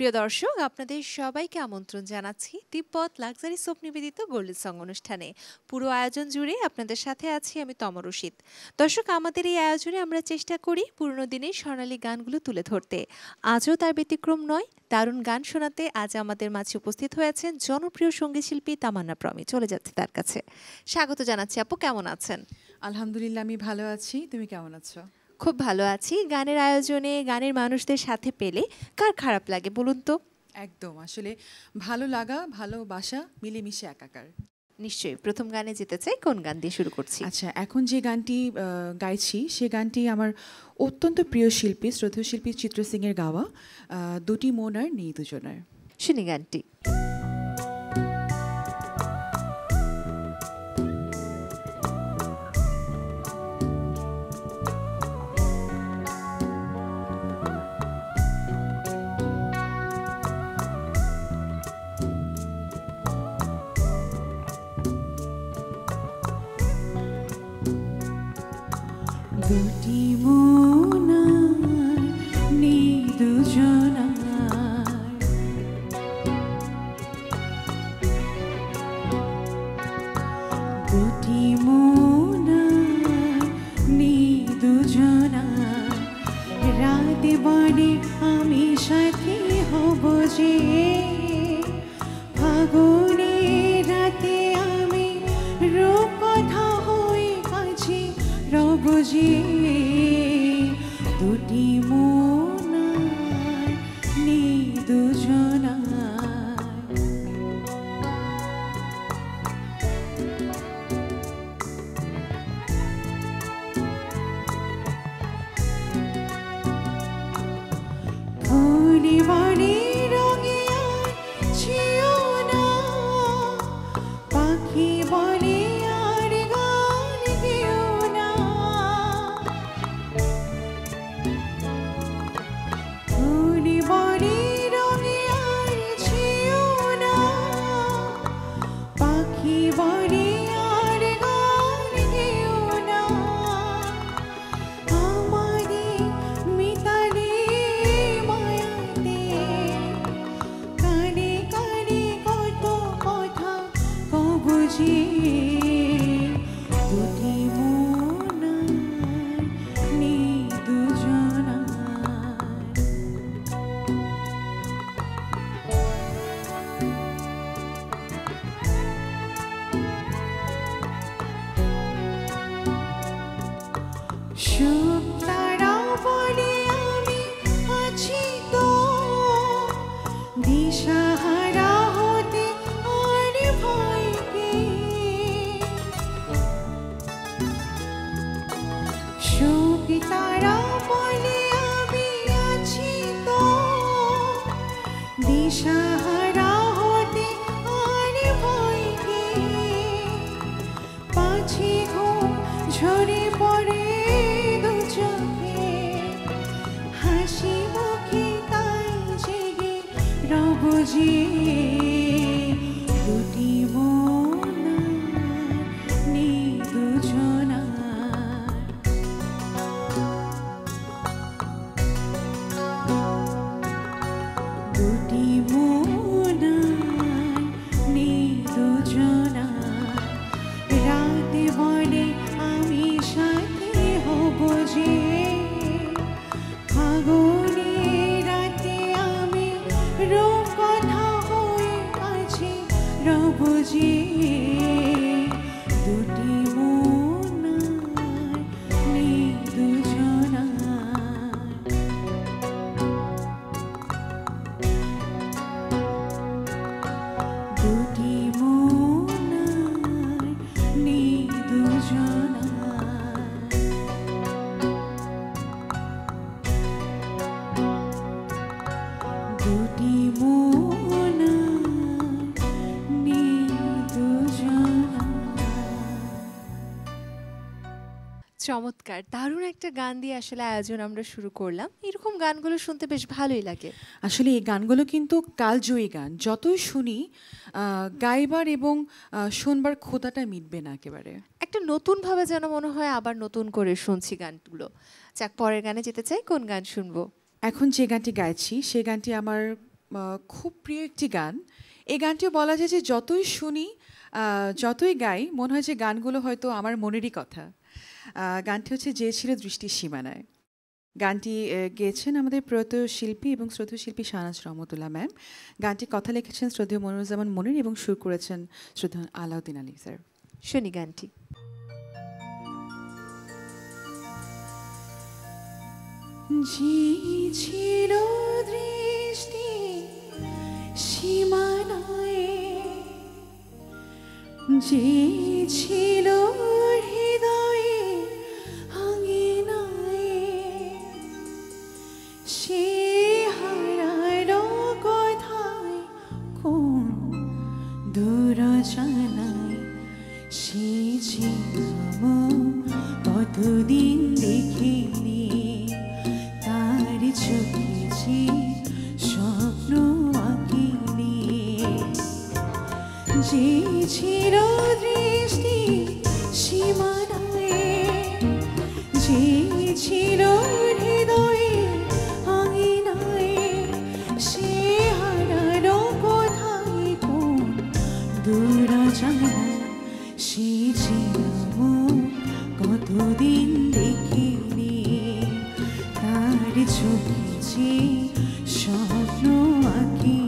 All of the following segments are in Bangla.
প্রিয় দর্শক, আপনাদের সবাইকে আমন্ত্রণ জানাচ্ছি তিব্বত লাক্সারি সোপ নিবেদিত গোল্ডেন সং অনুষ্ঠানে। পুরো আয়োজন জুড়ে আপনাদের সাথে আছি আমি তমা রশিদ। দর্শক, আমাদের এই আয়োজনে আমরা চেষ্টা করি পুরনো দিনের স্বর্ণালী গানগুলো তুলে ধরতে। আজও তার ব্যতিক্রম নয়। দারুণ গান শোনাতে আজ আমাদের মাঝে উপস্থিত হয়েছেন জনপ্রিয় সঙ্গীতশিল্পী তামান্না প্রমি। চলে যাচ্ছে তার কাছে। স্বাগত জানাচ্ছি আপু, কেমন আছেন? আলহামদুলিল্লাহ, আমি ভালো আছি। তুমি কেমন আছো? খুব ভালো আছি। গানের আয়োজনে গানের মানুষদের সাথে পেলে কার খারাপ লাগে বলুন তো? একদম, আসলে ভালো লাগা ভালোবাসা মিলেমিশে একাকার। নিশ্চয়ই। প্রথম গানে যেতে চাই, কোন গান দিয়ে শুরু করছি? আচ্ছা, এখন যে গানটি গাইছি সে গানটি আমার অত্যন্ত প্রিয় শিল্পী, শ্রদ্ধেয় শিল্পী চিত্র সিংয়ের গাওয়া, দুটি মন আর নেই দুজনার। শুনি গানটি। দুটি মন আর নেই দুজনার, দুটি মন আর নেই দুজনার, রাত বাড়ে আমি সাথী হব যে, ফাগুনে রাতে আমি রূপকথা হয়ে কাছে রব যে, দুটি মন আর নেই দুজনার। ফুলে বাড়ি রঙে আর ছিও না, পাখি বলে আর গান গেও না, ফুলে বাড়ি রঙে আর ছিও না, পাখি বলে আর গান গেও না, আমাদের মিতালি মায়াতে কানে কানে কত কথা কব যে, দুটি মন আর নেই দুজনার। সুখ তারা বলে আমি আছি তো, দিশাহারা হতে আর ভয় কি, সুখ তারা বলে আমি আছি তো, দিশাহারা হতে আর ভয় কি, পাছে ঘুম ঝরে পড়ে দু চোখে, হাসি মুখে তাই জেগে রব যে, দুটি মন আর নেই দুজনার, দুটি মন আর নেই দুজনার, রাতে বলে আমি সাথে হব যে, ফাগুনে রাতে আমি রূপকথা হয়ে কাছে রব যে, দুটি মন আর নেই দুজনার, দুটি মন আর নেই দুজনার, দুটি মন আর নেই দুজনার। চমৎকার, দারুণ একটা গান দিয়ে আসলে আয়োজন আমরা শুরু করলাম। এরকম গানগুলো শুনতে বেশ ভালোই লাগে। আসলে এই গানগুলো কিন্তু কালজয়ী গান, যতই শুনি গাইবার এবং শুনবার খোদাটা মিটবে না একেবারে। একটা নতুন ভাবে যেন মনে হয় আবার নতুন করে শুনছি গানগুলো। যাক, পরের গানে যেতে চাই। কোন গান শুনবো? এখন যে গানটি গাইছি সে গানটি আমার খুব প্রিয় একটি গান। এই গানটিও বলা যায় যে যতই শুনি, যতই গাই, মনে হয় যে গানগুলো হয়তো আমার মনেরই কথা। গানটি হচ্ছে যে ছিল দৃষ্টির সীমানায়। গানটি গেয়েছেন আমাদের প্রয়াত শিল্পী এবং শ্রদ্ধেয় শিল্পী শাহনাজ রহমতুল্লাহ ম্যাম। গানটির কথা লিখেছেন শ্রদ্ধেয় মনিরুজ্জামান মনির এবং সুর করেছেন শ্রদ্ধেয় আলাউদ্দিন আলী স্যার। শুনি গানটি। যে ছিল দৃষ্টি সীমানায়, যে ছিল হৃদয়ে আঙিনায়, সে হারালো কোথায় কোন দূর জানায়। সে ছিল কতদিন দেখিনি, তার চোখে যে স্বপ্ন আঁকিনি। যে ছিল দৃষ্টি সীমানায়, যে ছিল হৃদয়ে আঙিনায়, সে হারালো কোথায় কোন দূর জানায়। সে ছিল কতদিন দেখিনি, তার চোখে যে স্বপ্ন আঁকিনি।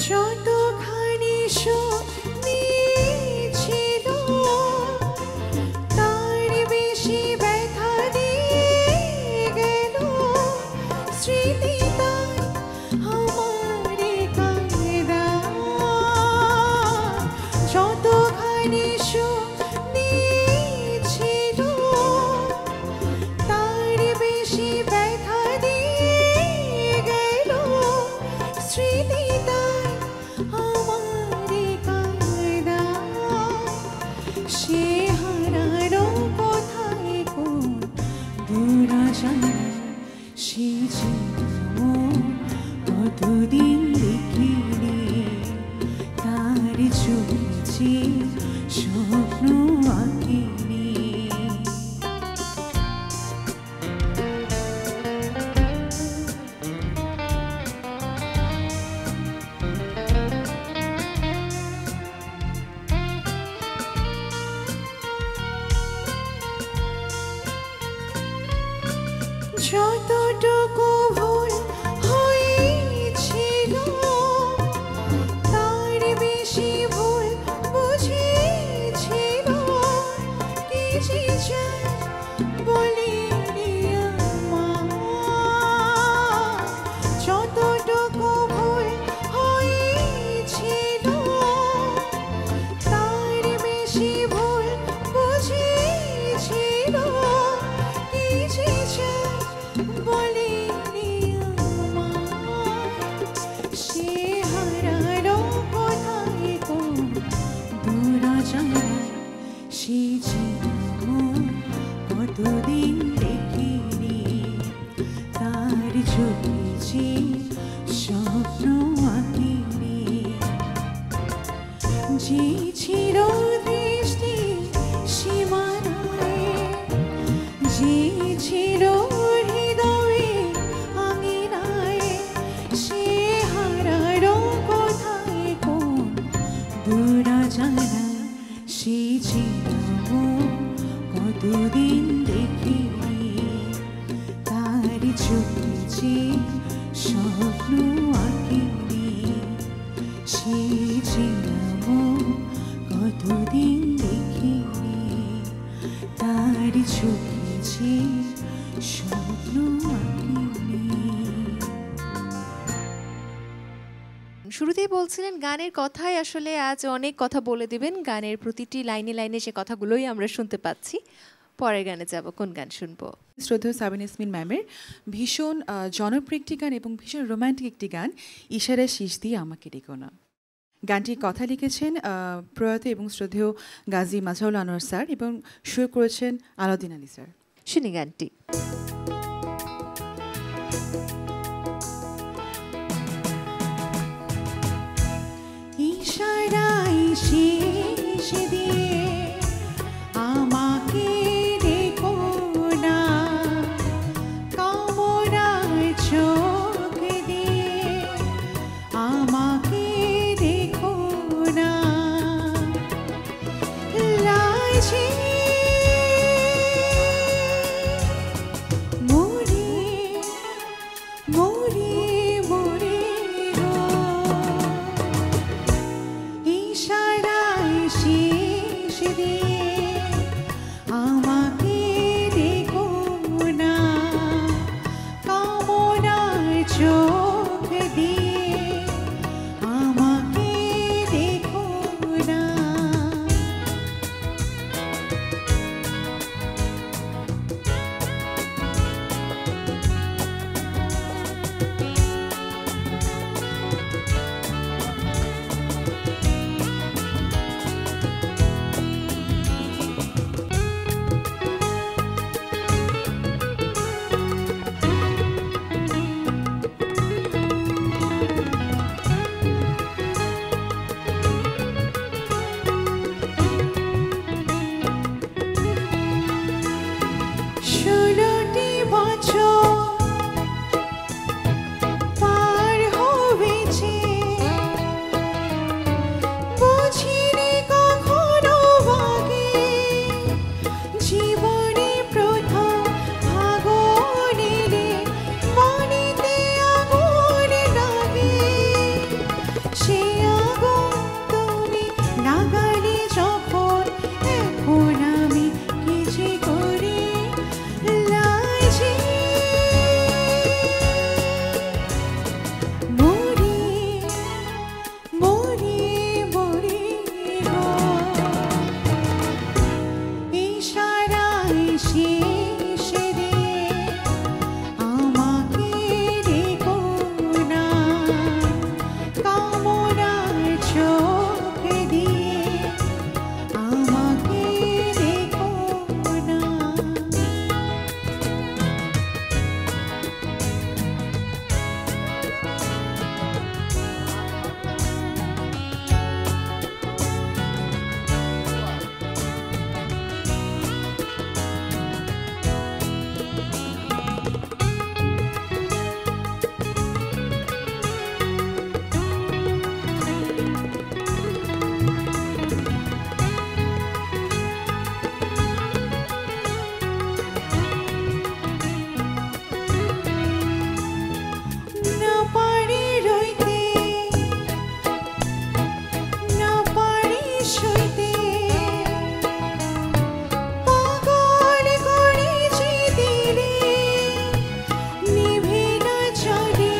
যতখানি সুখ নিয়েছিল, তার বেশি ব্যথা দিয়ে গেল। স্মৃতি তার আমারে কায়দা। যতখানি সুখ নিয়েছিল, তার বেশি ব্যথা দিয়ে গেল। স্মৃতি তার আমারে কায়দা। সে হারালো কোথায় কোন দূর জানায়। সে ছিল কতদিন দেখিনি, তার চোখে যে স্বপ্ন আঁকিনি। যতটুকু ভুল হয়েছিল, তার বেশি ভুল বুঝেছিল। কি যে চায় বলিনি আমার। যতটুকু ভুল হয়েছিল, তার বেশি ভুল বুঝেছিল। কি যে চায় বলিনি আমার। সে হারালো কোথায় কোন দূর জানায়। সে ছিল কতদিন দেখিনি, তার চোখে যে স্বপ্ন আঁকিনি। যে ছিল দৃষ্টি সীমানায়, যে ছিল হৃদয়ে আঙিনায়, সে হারালো কোথায় কোন দূর জানায়। সে ছিল কতদিন দেখিনি, তার চোখে যে স্বপ্ন আঁকিনি। সে ছিল কতদিন দেখিনি, তার চোখে যে স্বপ্ন আঁকিনি। শুরুতেই বলছিলেন গানের কথাই আসলে আজ অনেক কথা বলে দিবেন। গানের প্রতিটি লাইনে লাইনে সে কথাগুলোই আমরা শুনতে পাচ্ছি। পরের গানে যাব, কোন গান শুনবো? শ্রদ্ধেয় সাবিনা ইয়াসমিন ম্যামের ভীষণ জনপ্রিয় একটি গান এবং ভীষণ রোমান্টিক একটি গান, ইশারায় শীষ দিয়ে আমাকে ডেকো না। গানটির কথা লিখেছেন প্রয়াত এবং শ্রদ্ধেয় গাজী মাজাউল আনোয়ার স্যার এবং সুর করেছেন আলাউদ্দিন আলী স্যার। শুনি গানটি। শেষ দিয়ে আমাকে দেখো না, কামনায় চোখ দিয়ে আমাকে দেখো না। লাজে মরে মরে মরে গো, ইশারায় শেষ দিয়ে আমাকে দেখো না, কামনায় চোখ দিয়ে আমাকে দেখো না। ষোলোটি বছর পার হয়েছে, বুঝিনি কখনো আগে জীবনে প্রথম ফাগুন এলে মনেতে আগুন লাগে। সে আগুন তুমি লাগালে যখন, এখন আমি কি যে করি। লাজে মরে মরে মরে গো, ইশারায় শেষ দিয়ে আমাকে দেখো না, কামনায় চোখ দিয়ে আমাকে দেখো না। না পারি রইতে, না পারি সইতে, পাগল করেছি দিলে, নিভে না চলে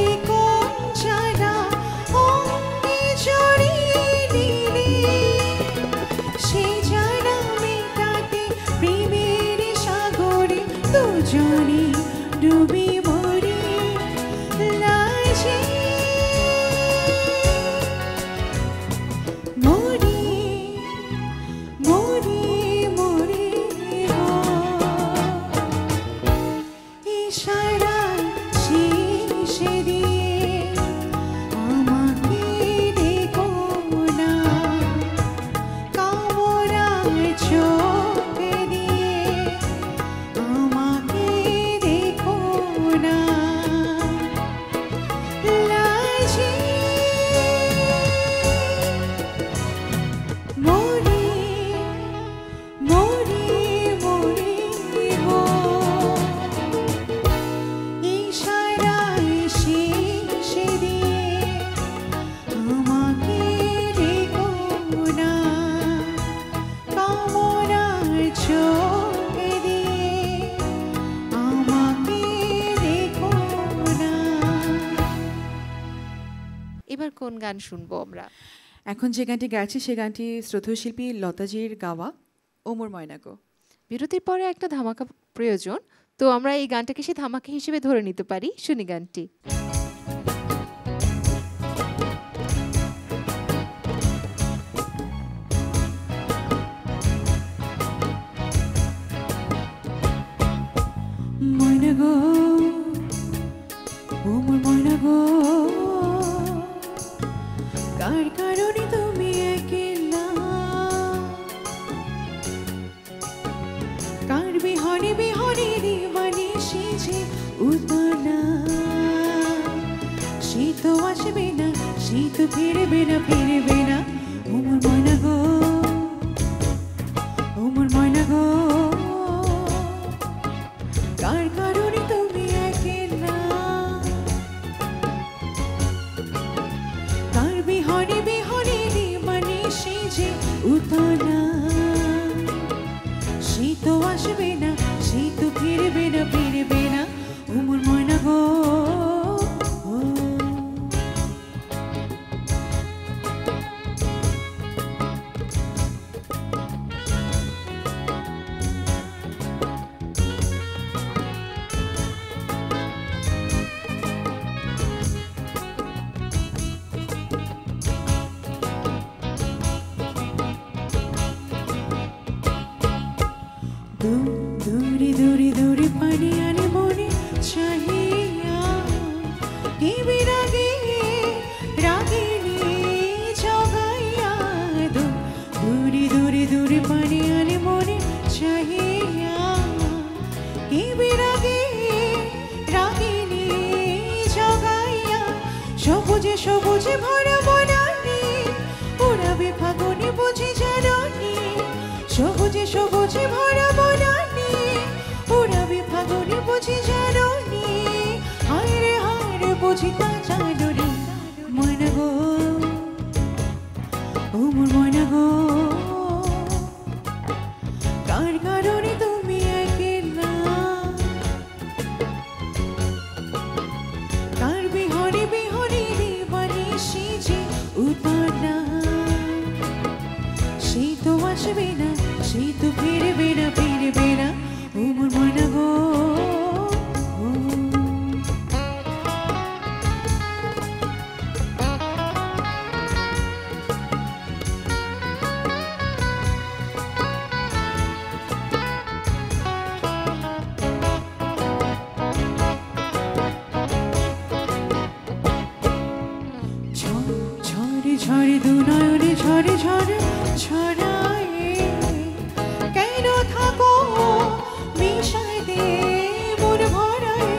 এ কোন জ্বালা অঙ্গে জড়িয়ে নিলে। সে জ্বালা মেটাতে প্রেমের সাগরে দুজনে ডুবে মরি। লাজে মরে মরে মরে গো, ইশারায় শেষ দিয়ে আমাকে দেখো না, কামনায় চোখ দিয়ে আমাকে দেখো না। লাজে মরে মরে মরে গো, ইশারায় শেষ দিয়ে আমাকে দেখো না, কামনায় চোখ দিয়ে আমাকে দেখো না। এবার কোন গান শুনবো আমরা? এখন যে গানটি গাইছি সে গানটি শ্রদ্ধেয় শিল্পী লতাজির গাওয়া, ওমর ময়না গো। বিরতির পরে একটা ধামাকা প্রয়োজন, তো আমরা এই গানটাকে সে ধামাকা হিসেবে ধরে নিতে পারি। শুনি গানটি। ময়না গো, ওমর ময়না গো, কার কারণে তুমি একে উতলা শীত আসবে না শীত ফিরবে না ফিরবে না ওমর ময়না গো ওমর ময়না গো কার কারণে তুমি একলা কার বিহনে বিহনে মানে সে যে উতলা শীত আসবে না শীত ফিরবে না ফিরবে না ওমর ময়না গো দূরে দূরে দূরে পানি আনে মনে চাহিয়া কি বিরাগে রাগিনী জগাইয়া দূরে দূরে দূরে পানি আনে মনে চাহিয়া কি বিরাগে রাগিনী জগাইয়া সবুজে সবুজে ভরা বনানি উড়াবে ফাগুনে বুঝি জানি সবুজে সবুজে ভরা বনানি উড়াবে ফাগুনে বুঝি জানি হায়রে বুঝি তা জানি ময়না গো ওমর ময়না গো কার কারণে তুমি একলা কার বিহনে বিহনে মানে সিজে উতলা শীত আসবে না শীত ফিরবে না ফিরবে না ওমর ময়না গো ঝরে ঝরে দু নয়নে ঝরে ঝরে ছড়ায় কেন থাকো মিশাই দে মন ভরায়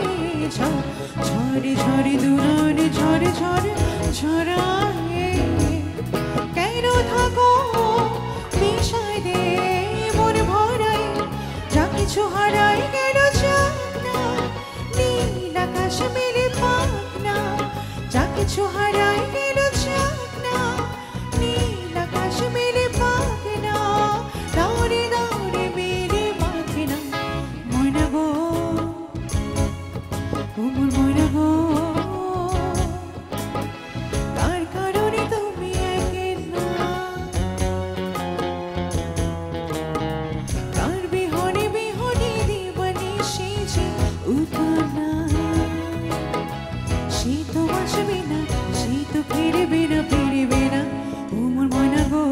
ঝরে ঝরে দু নয়নে ঝরে ঝরে ছড়ায় কেন থাকো মিশাই দে মন ভরায় যা কিছু হারাই কেন চাক না নীল আকাশ মেলে পাক না যা কিছু হারাই কেন চাক না নীল আকাশ মেলে পাক না দৌড়ে দৌড়ে মেলে পাক না ময়না গো ওমর ময়না গো কার কারণে তুমি একলা কার বিহনে বিহনে দিবানি সেজে উতলা শীত আসবে না শীত ফিরবে না ফিরবে না ওমর ময়না গো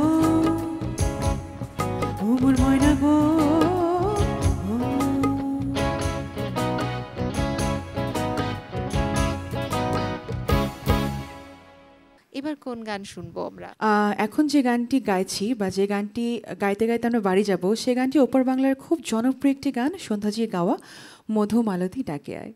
ওমর ময়না গো এবার কোন গান শুনবো আমরা? এখন যে গানটি গাইছি বা যে গানটি গাইতে গাইতে আমরা বাড়ি যাব সে গানটি ওপার বাংলার খুব জনপ্রিয় একটি গান সন্ধ্যাজির গাওয়া মধু মালতী ডাকে আয়।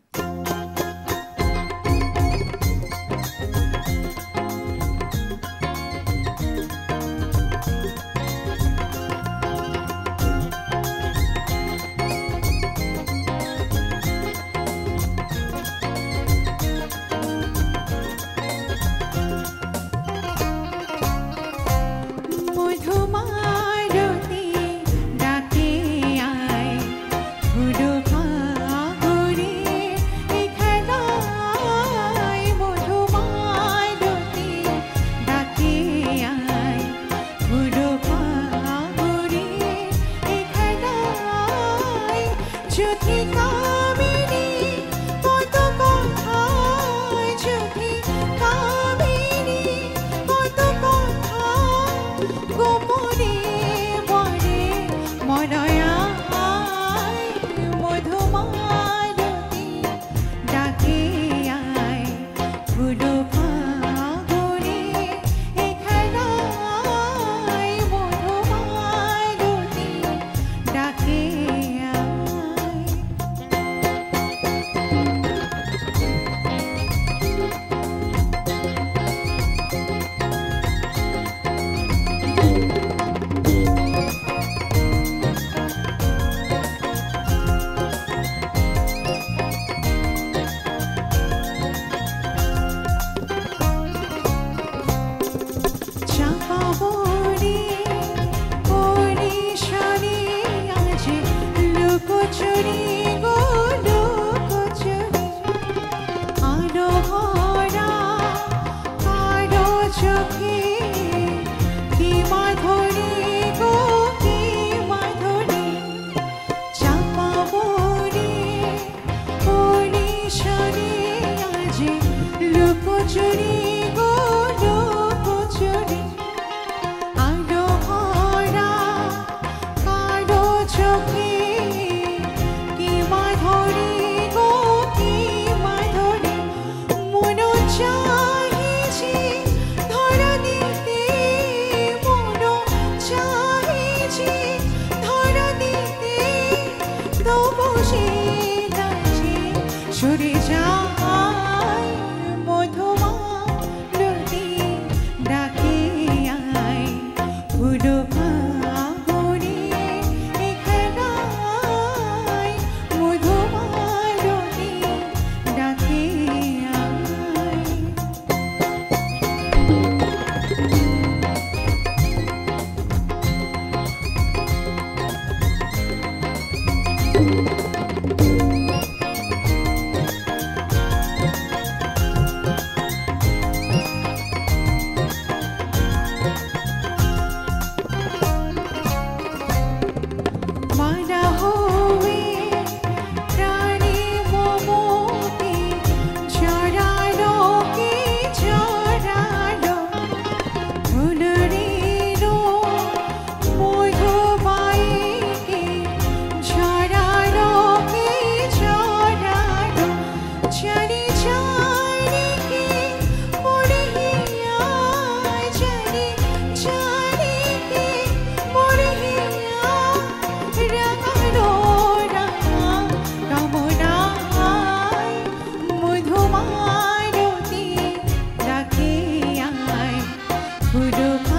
পুরো